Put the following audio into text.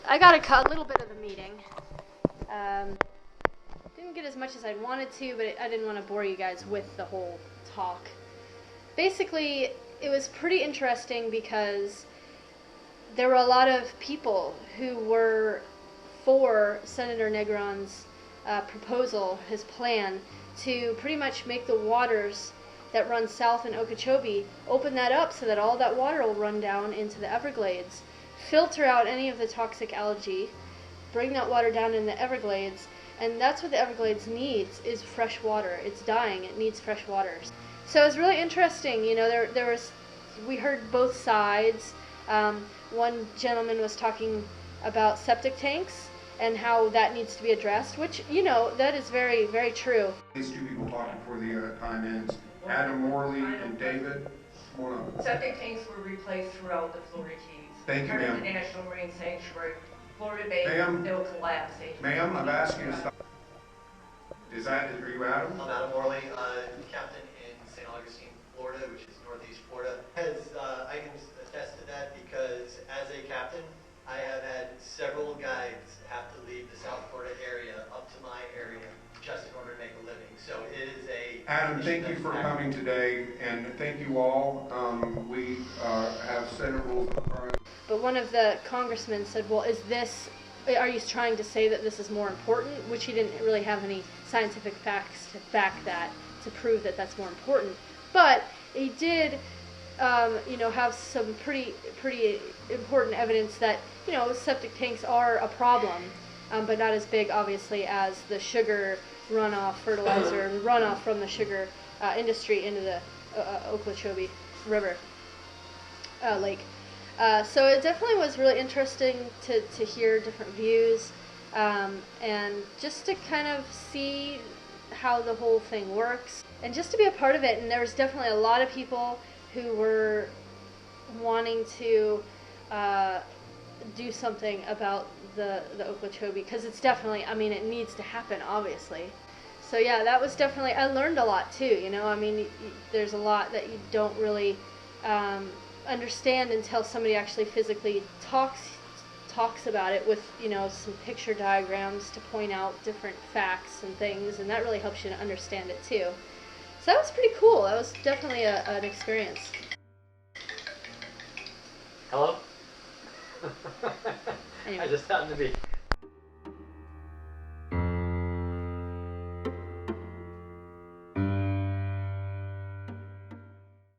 I got a little bit of the meeting. Didn't get as much as I wanted to, but I didn't want to bore you guys with the whole talk. Basically, it was pretty interesting because there were a lot of people who were for Senator Negron's proposal, his plan, to pretty much make the waters that run south in Okeechobee, open that up so that all that water will run down into the Everglades, filter out any of the toxic algae, bring that water down in the Everglades, and that's what the Everglades needs, is fresh water. It's dying, it needs fresh water. So it was really interesting, you know, we heard both sides. One gentleman was talking about septic tanks and how that needs to be addressed, which, you know, that is very, very true. These two people talking before the time ends, Adam, Morley, and David. Come on up. Septic tanks were replaced throughout the Florida Keys. Thank you, ma'am. The National Marine Sanctuary, Florida Bay, no collapsing. Ma'am, I've asked you to stop. Are you Adam? I'm Adam Morley, captain in St. Augustine, Florida, which is northeast Florida. I can attest to that because as a captain, I have had several guides have to leave the South Florida area up to my area just in order to make a living. So it is a... Adam, thank you for coming today, and thank you all. We have Senate rules. But one of the congressmen said, well, are you trying to say that this is more important? Which he didn't really have any scientific facts to back that, to prove that that's more important. But he did, you know, have some pretty important evidence that, you know, septic tanks are a problem, but not as big, obviously, as the sugar runoff, fertilizer, runoff from the sugar industry into the Okeechobee River, lake. So it definitely was really interesting to hear different views, and just to kind of see how the whole thing works, and just to be a part of it. And there was definitely a lot of people who were wanting to do something about the Okeechobee, because it's definitely, I mean, it needs to happen, obviously. So yeah, that was definitely, I learned a lot too, you know. I mean, there's a lot that you don't really understand until somebody actually physically talks about it with, you know, some picture diagrams to point out different facts and things, and that really helps you to understand it too. So that was pretty cool. That was definitely an experience. Hello? Anyway. I just happened to be